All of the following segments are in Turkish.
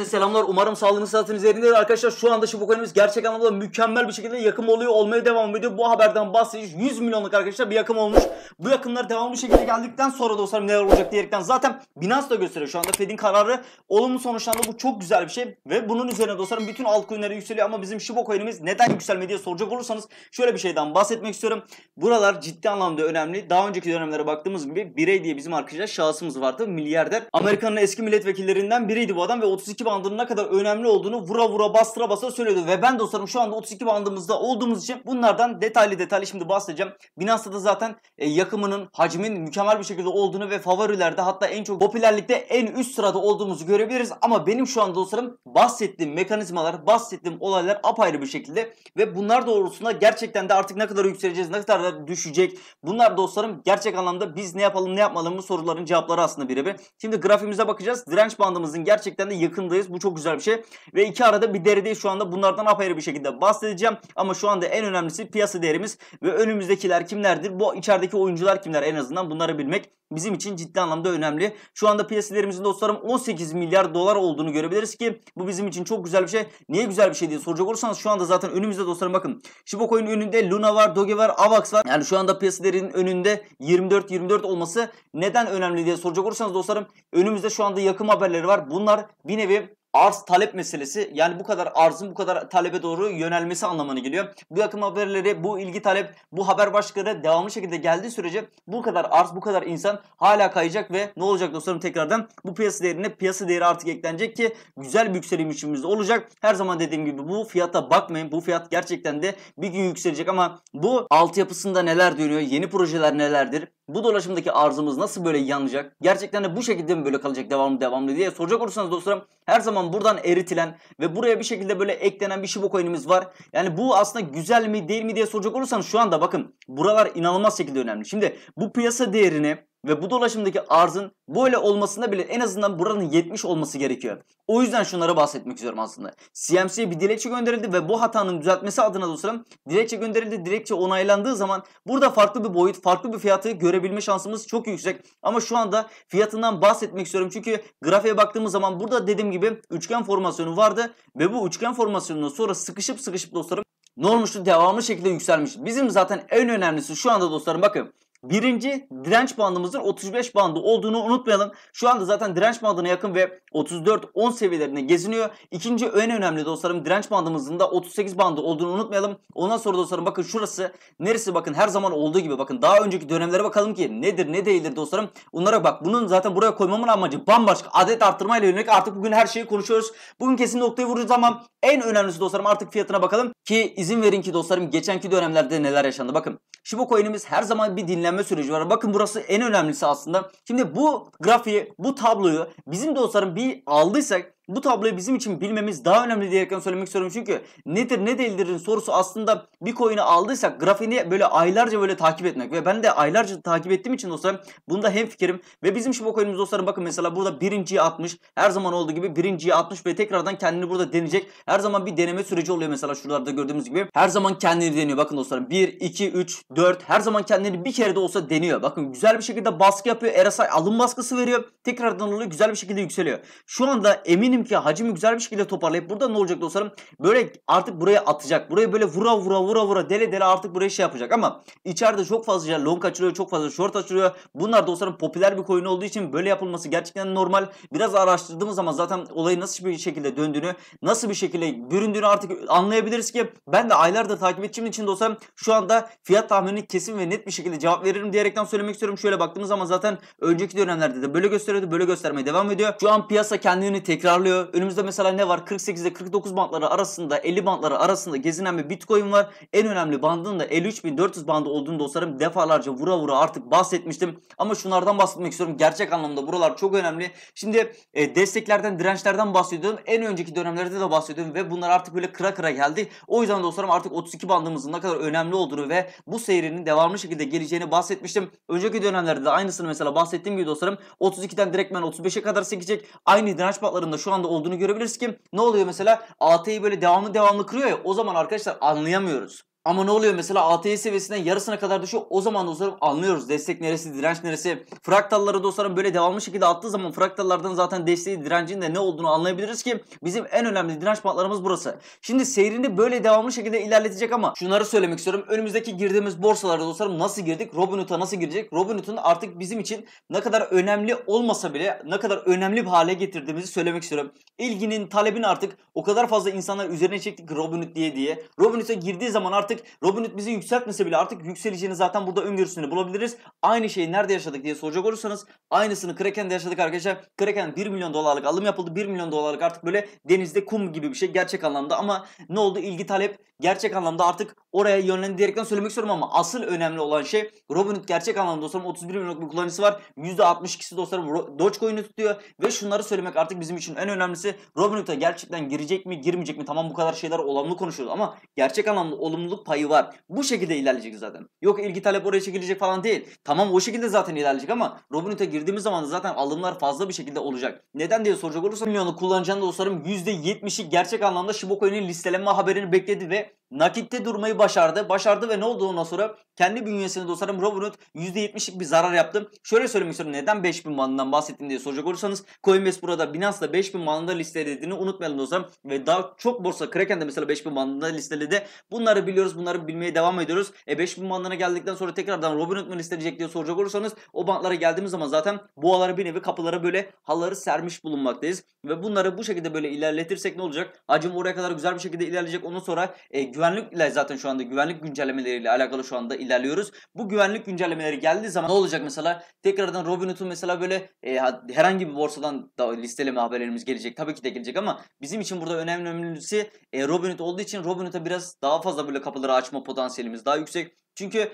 Selamlar. Umarım sağlığınız sıhhatiniz yerindedir arkadaşlar. Şu anda Shiba gerçek anlamda mükemmel bir şekilde yakım oluyor. Olmaya devam ediyor. Bu haberden bahsedeceğiz. 100 milyonluk arkadaşlar bir yakım olmuş. Bu yakımlar devamlı bir şekilde geldikten sonra dostlarım neler olacak diyerekten zaten Binance da gösteriyor. Şu anda Fed'in kararı olumlu sonuçlandı. Bu çok güzel bir şey. Ve bunun üzerine dostlarım bütün altcoin'ler yükseliyor. Ama bizim Shiba Coin'imiz neden yükselmedi diye soracak olursanız şöyle bir şeyden bahsetmek istiyorum. Buralar ciddi anlamda önemli. Daha önceki dönemlere baktığımız gibi Birey diye bizim arkadaşlar şahsımız vardı. Milyarder. Amerika'nın eski milletvekillerinden biriydi bu adam ve 32 bandının ne kadar önemli olduğunu vura vura bastıra bastıra söylüyordu. Ve ben dostlarım şu anda 32 bandımızda olduğumuz için bunlardan detaylı şimdi bahsedeceğim. Binance'da da zaten yakımının, hacmin mükemmel bir şekilde olduğunu ve favorilerde hatta en çok popülerlikte en üst sırada olduğumuzu görebiliriz. Ama benim şu anda dostlarım bahsettiğim mekanizmalar, bahsettiğim olaylar apayrı bir şekilde ve bunlar doğrultusunda gerçekten de artık ne kadar yükseleceğiz, ne kadar da düşecek. Bunlar dostlarım gerçek anlamda biz ne yapalım, ne yapmalımız soruların cevapları aslında birebir. Şimdi grafiğimize bakacağız. Direnç bandımızın gerçekten de yakındayız. Bu çok güzel bir şey. Ve iki arada bir derideyiz şu anda. Bunlardan apayrı bir şekilde bahsedeceğim. Ama şu anda en önemlisi piyasa değerimiz ve önümüzdekiler kimlerdir? Bu içerideki oyuncular kimler en azından bunları bilmek bizim için ciddi anlamda önemli. Şu anda piyasa değerimizin dostlarım 18 milyar dolar olduğunu görebiliriz ki bu bizim için çok güzel bir şey. Niye güzel bir şey diye soracak olursanız şu anda zaten önümüzde dostlarım bakın. Shiba Coin'in önünde Luna var, Doge var, Avax var. Yani şu anda piyasa değerinin önünde 24 olması neden önemli diye soracak olursanız dostlarım önümüzde şu anda yakım haberleri var. Bunlar bir nevi arz talep meselesi, yani bu kadar arzın bu kadar talebe doğru yönelmesi anlamına geliyor. Bu yakım haberleri, bu ilgi talep, bu haber başlıkları devamlı şekilde geldiği sürece bu kadar arz, bu kadar insan hala kayacak ve ne olacak dostlarım tekrardan bu piyasa değerine piyasa değeri artık eklenecek ki güzel bir yükselim işimiz olacak. Her zaman dediğim gibi bu fiyata bakmayın. Bu fiyat gerçekten de bir gün yükselecek ama bu altyapısında neler dönüyor, yeni projeler nelerdir? Bu dolaşımdaki arzımız nasıl böyle yanacak? Gerçekten de bu şekilde mi böyle kalacak devamlı diye soracak olursanız dostlarım her zaman buradan eritilen ve buraya bir şekilde böyle eklenen bir Shiba Coin'imiz var. Yani bu aslında güzel mi değil mi diye soracak olursanız şu anda bakın buralar inanılmaz şekilde önemli. Şimdi bu piyasa değerini ve bu dolaşımdaki arzın böyle olmasında bile en azından buranın 70 olması gerekiyor. O yüzden şunlara bahsetmek istiyorum aslında. CMC'ye bir dilekçe gönderildi ve bu hatanın düzeltmesi adına dostlarım dilekçe gönderildi. Dilekçe onaylandığı zaman burada farklı bir boyut, farklı bir fiyatı görebilme şansımız çok yüksek. Ama şu anda fiyatından bahsetmek istiyorum. Çünkü grafiğe baktığımız zaman burada dediğim gibi üçgen formasyonu vardı ve bu üçgen formasyonundan sonra sıkışıp dostlarım ne olmuştu? Devamlı şekilde yükselmişti. Bizim zaten en önemlisi şu anda dostlarım bakın. Birinci direnç bandımızın 35 bandı olduğunu unutmayalım. Şu anda zaten direnç bandına yakın ve 34-10 seviyelerinde geziniyor. İkinci en önemli dostlarım direnç bandımızın da 38 bandı olduğunu unutmayalım. Ondan sonra dostlarım bakın şurası neresi bakın her zaman olduğu gibi bakın daha önceki dönemlere bakalım ki nedir ne değildir dostlarım. Onlara bak bunun zaten buraya koymamın amacı bambaşka adet arttırmayla yönelik artık bugün her şeyi konuşuyoruz. Bugün kesin noktayı vuracağız ama en önemlisi dostlarım artık fiyatına bakalım ki izin verin ki dostlarım geçenki dönemlerde neler yaşandı bakın. Shiba Coin'imiz her zaman bir dinlenme süreci var. Bakın burası en önemlisi aslında. Şimdi bu grafiği, bu tabloyu bizim dostlarım bir aldıysak bu tabloyu bizim için bilmemiz daha önemli diyerekten söylemek istiyorum. Çünkü nedir ne değildirin sorusu aslında bir coin'i aldıysak grafiğini böyle aylarca böyle takip etmek ve ben de aylarca takip ettiğim için dostlarım bunda hemfikirim ve bizim Shiba Coin'imiz dostlarım bakın mesela burada birinciyi atmış. Her zaman olduğu gibi birinciyi atmış ve tekrardan kendini burada deneyecek. Her zaman bir deneme süreci oluyor mesela şuralarda gördüğümüz gibi. Her zaman kendini deniyor. Bakın dostlarım 1, 2, 3, 4 her zaman kendini bir kere de olsa deniyor. Bakın güzel bir şekilde baskı yapıyor. RSI alım baskısı veriyor. Tekrardan oluyor. Güzel bir şekilde yükseliyor. Şu anda eminim ki hacmi güzel bir şekilde toparlayıp burada ne olacak dostlarım? Böyle artık buraya atacak. Buraya böyle vura dele artık buraya şey yapacak ama içeride çok fazla long açılıyor, çok fazla short açılıyor. Bunlar dostlarım popüler bir coin olduğu için böyle yapılması gerçekten normal. Biraz araştırdığımız zaman zaten olayın nasıl bir şekilde döndüğünü, nasıl bir şekilde büründüğünü artık anlayabiliriz ki ben de aylardır takip ettiğim için dostlarım şu anda fiyat tahminini kesin ve net bir şekilde cevap veririm diyerekten söylemek istiyorum. Şöyle baktığımız zaman zaten önceki dönemlerde de böyle gösteriyordu, böyle göstermeye devam ediyor. Şu an piyasa kendini tekrarlıyor. Önümüzde mesela ne var? 48 ile 49 bantları arasında, 50 bantları arasında gezinen bir Bitcoin var. En önemli bandının da 53.400 bandı olduğunu dostlarım defalarca vura artık bahsetmiştim. Ama şunlardan bahsetmek istiyorum. Gerçek anlamda buralar çok önemli. Şimdi desteklerden, dirençlerden bahsediyordum. En önceki dönemlerde de bahsediyordum ve bunlar artık böyle kıra geldi. O yüzden dostlarım artık 32 bandımızın ne kadar önemli olduğunu ve bu seyrinin devamlı şekilde geleceğini bahsetmiştim. Önceki dönemlerde de aynısını mesela bahsettiğim gibi dostlarım 32'den direktmen 35'e kadar sekecek. Aynı direnç bantlarında şu anda olduğunu görebiliriz ki ne oluyor mesela AT'yi böyle devamlı kırıyor ya o zaman arkadaşlar anlayamıyoruz. Ama ne oluyor mesela ATH seviyesinden yarısına kadar düşüyor. O zaman dostlarım anlıyoruz destek neresi, direnç neresi. Fraktalları dostlarım böyle devamlı şekilde attığı zaman fraktallardan zaten desteği, direncin de ne olduğunu anlayabiliriz ki bizim en önemli direnç bantlarımız burası. Şimdi seyrini böyle devamlı şekilde ilerletecek ama şunları söylemek istiyorum. Önümüzdeki girdiğimiz borsalarda dostlarım nasıl girdik? Robinhood'a nasıl girecek? Robinhood'un artık bizim için ne kadar önemli olmasa bile ne kadar önemli bir hale getirdiğimizi söylemek istiyorum. İlginin, talebin artık o kadar fazla insanlar üzerine çektik Robinhood diye. Robinhood'a girdiği zaman artık Robinhood bizi yükseltmese bile artık yükseleceğini zaten burada öngörüsünü bulabiliriz. Aynı şeyi nerede yaşadık diye soracak olursanız aynısını Kraken'de yaşadık arkadaşlar. Kraken 1 milyon dolarlık alım yapıldı. 1 milyon dolarlık artık böyle denizde kum gibi bir şey gerçek anlamda ama ne oldu? İlgi talep gerçek anlamda artık oraya yönlendirerekten söylemek istiyorum ama asıl önemli olan şey Robinhood gerçek anlamda dostlarım 31 milyonluk bir kullanıcısı var. %62'si dostlarım Dogecoin'i tutuyor ve şunları söylemek artık bizim için en önemlisi Robinhood'a gerçekten girecek mi girmeyecek mi? Tamam bu kadar şeyler olumlu konuşuyoruz ama gerçek anlamda olumluluk payı var. Bu şekilde ilerleyecek zaten. Yok ilgi talep oraya çekilecek falan değil. Tamam o şekilde zaten ilerleyecek ama Robinhood'a girdiğimiz zaman da zaten alımlar fazla bir şekilde olacak. Neden diye soracak olursa milyonu kullanacağını dostlarım %70'i gerçek anlamda Shiba Coin'in listelenme haberini bekledi ve nakitte durmayı başardı. Başardı ve ne oldu ondan sonra? Kendi bünyesinde dostlarım Robinhood %70'lik bir zarar yaptı. Şöyle söylemek istiyorum neden 5000 bandından bahsettim diye soracak olursanız Coinbase burada Binance'da 5000 bandında listelediğini unutmayalım dostlarım. Ve daha çok borsa Kraken'de mesela 5000 bandında listeledi. Bunları biliyoruz, bunları bilmeye devam ediyoruz. 5000 bandına geldikten sonra tekrardan Robinhood mu listeleyecek diye soracak olursanız o bandlara geldiğimiz zaman zaten boğaları bir nevi kapılara böyle halları sermiş bulunmaktayız. Ve bunları bu şekilde böyle ilerletirsek ne olacak? Hacim oraya kadar güzel bir şekilde ilerleyecek. Ondan sonra güvenlikle zaten şu anda güvenlik güncellemeleriyle alakalı şu anda ilerliyoruz. Bu güvenlik güncellemeleri geldiği zaman ne olacak mesela? Tekrardan Robinhood'un mesela böyle herhangi bir borsadan da listeleme haberlerimiz gelecek. Tabii ki de gelecek ama bizim için burada önemlisi Robinhood olduğu için Robinhood'a biraz daha fazla böyle kapıları açma potansiyelimiz daha yüksek. Çünkü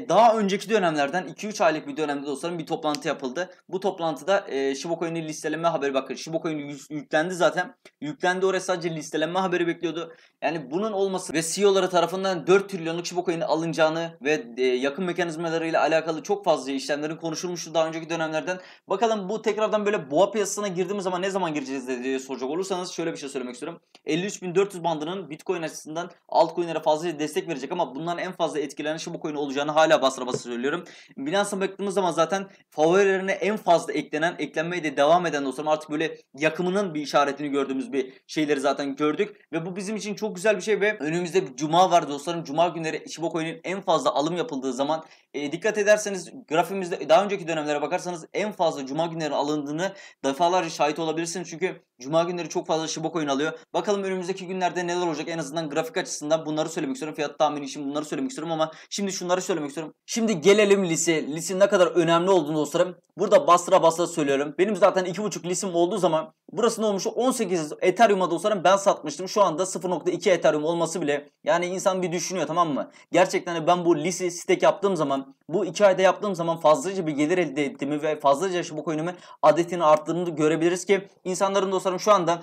daha önceki dönemlerden 2-3 aylık bir dönemde dostlarım bir toplantı yapıldı. Bu toplantıda Shiba Coin'in listeleme haberi bakın. Shiba Coin yüklendi zaten. Yüklendi oraya sadece listelenme haberi bekliyordu. Yani bunun olması ve CEO'ları tarafından 4 trilyonluk Shiba Coin'in alınacağını ve yakın mekanizmalarıyla alakalı çok fazla işlemlerin konuşulmuştu daha önceki dönemlerden. Bakalım bu tekrardan böyle boğa piyasasına girdiğimiz zaman ne zaman gireceğiz diye soracak olursanız şöyle bir şey söylemek istiyorum. 53.400 bandının Bitcoin açısından altcoin'lere fazla destek verecek ama bundan en fazla etkilenen Shiba Coin olacağını hala basra basa söylüyorum. Binance'a baktığımız zaman zaten favorilerine en fazla eklenmeye de devam eden dostlarım artık böyle yakımının bir işaretini gördüğümüz bir şeyleri zaten gördük ve bu bizim için çok güzel bir şey ve önümüzde bir cuma var dostlarım. Cuma günleri Shiba Coin'in en fazla alım yapıldığı zaman dikkat ederseniz grafiğimizde daha önceki dönemlere bakarsanız en fazla cuma günleri alındığını defalarca şahit olabilirsiniz. Çünkü cuma günleri çok fazla Shiba Coin alıyor. Bakalım önümüzdeki günlerde neler olacak en azından grafik açısından bunları söylemek istiyorum. Fiyat tahmini için bunları söylemek istiyorum ama şimdi şunları söylemek istiyorum. Şimdi gelelim lise. Lisenin ne kadar önemli olduğunu dostlarım. Burada bastıra bastıra söylüyorum. Benim zaten 2.5 lisim olduğu zaman burası ne olmuş? 18 Ethereum'a dostlarım ben satmıştım. Şu anda 0.2 Ethereum olması bile yani insan bir düşünüyor tamam mı? Gerçekten ben bu lise stake yaptığım zaman bu 2 ayda yaptığım zaman fazlaca bir gelir elde ettiğimi ve fazlaca Shiba Coin'imin adetini arttığını görebiliriz ki insanların dostlarım şu anda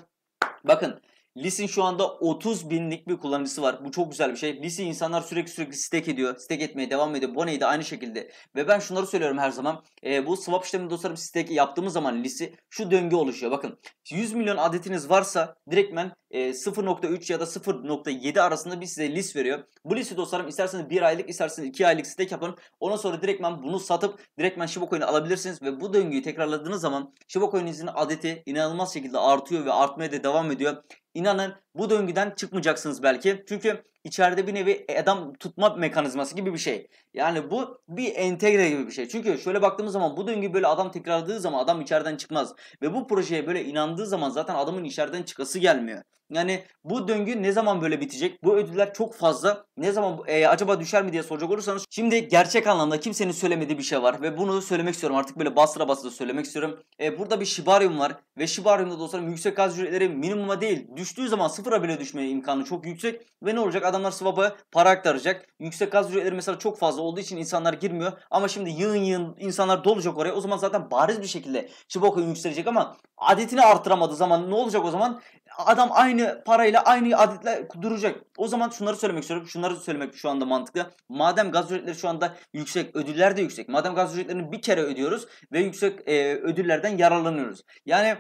bakın Lis'in şu anda 30 binlik bir kullanıcısı var. Bu çok güzel bir şey. Lis'i insanlar sürekli stake ediyor. Stake etmeye devam ediyor. Bone'yi de aynı şekilde. Ve ben şunları söylüyorum her zaman. Bu swap işlemini dostlarım stake yaptığımız zaman Lis'i şu döngü oluşuyor. Bakın 100 milyon adetiniz varsa direktmen 0.3 ya da 0.7 arasında bir size list veriyor. Bu listi dostlarım isterseniz 1 aylık isterseniz 2 aylık stake yapın. Ondan sonra direktmen bunu satıp direktmen Shiba Coin'i alabilirsiniz ve bu döngüyü tekrarladığınız zaman Shiba Coin'inizin adeti inanılmaz şekilde artıyor ve artmaya da devam ediyor. İnanın bu döngüden çıkmayacaksınız belki. Çünkü içeride bir nevi adam tutma mekanizması gibi bir şey. Yani bu bir entegre gibi bir şey. Çünkü şöyle baktığımız zaman bu döngü böyle adam tekrarladığı zaman adam içeriden çıkmaz. Ve bu projeye böyle inandığı zaman zaten adamın içeriden çıkası gelmiyor. Yani bu döngü ne zaman böyle bitecek? Bu ödüller çok fazla. Ne zaman acaba düşer mi diye soracak olursanız. Şimdi gerçek anlamda kimsenin söylemediği bir şey var. Ve bunu söylemek istiyorum. Artık böyle bastıra bastıra söylemek istiyorum. Burada bir Shibarium var. Ve Shibarium'da dostlarım yüksek gaz ücretleri minimuma değil. Düştüğü zaman sıfıra bile düşmeye imkanı çok yüksek. Ve ne olacak? Adamlar swap'a para aktaracak. Yüksek gaz ücretleri mesela çok fazla olduğu için insanlar girmiyor. Ama şimdi yığın yığın insanlar dolacak oraya. O zaman zaten bariz bir şekilde Shiba Coin yükselecek ama adetini artıramadığı zaman ne olacak o zaman? Adam aynı parayla aynı adetle duracak. O zaman şunları söylemek istiyorum. Şunları söylemek şu anda mantıklı. Madem gaz ücretleri şu anda yüksek, ödüller de yüksek. Madem gaz ücretlerini bir kere ödüyoruz ve yüksek ödüllerden yararlanıyoruz. Yani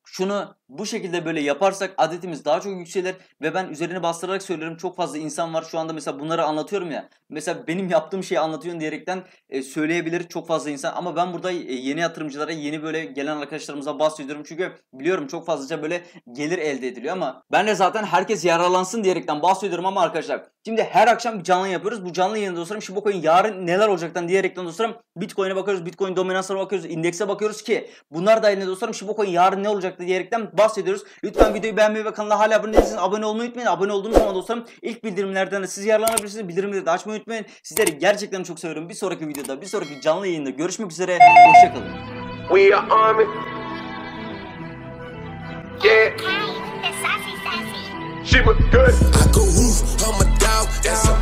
şunu Bu şekilde böyle yaparsak adetimiz daha çok yükselir ve ben üzerine bastırarak söylüyorum, çok fazla insan var şu anda mesela bunları anlatıyorum ya. Mesela benim yaptığım şeyi anlatıyorsun diyerekten söyleyebilir çok fazla insan, ama ben burada yeni yatırımcılara, yeni böyle gelen arkadaşlarımıza bahsediyorum. Çünkü biliyorum çok fazlaca böyle gelir elde ediliyor ama ben de zaten herkes yararlansın diyerekten bahsediyorum. Ama arkadaşlar şimdi her akşam bir canlı yayın yapıyoruz. Bu canlı yayında dostlarım Shiba yarın neler olacaktan diyerekten dostlarım Bitcoin'e bakıyoruz, Bitcoin dominansına bakıyoruz, indekse bakıyoruz ki bunlar da yine dostlarım Shiba yarın ne olacaktı diyerekten bahsediyoruz. Lütfen videoyu beğenmeyi ve kanala hala abone değilseniz abone olmayı unutmayın. Abone olduğunuz zaman dostlarım ilk bildirimlerden de siz yararlanabilirsiniz. Bildirimleri de açmayı unutmayın. Sizleri gerçekten çok seviyorum. Bir sonraki videoda, bir sonraki canlı yayında görüşmek üzere. Hoşçakalın. We are army. Yeah. Hey, it's sassy, sassy. She was good. I go roof, I'm a dog, that's a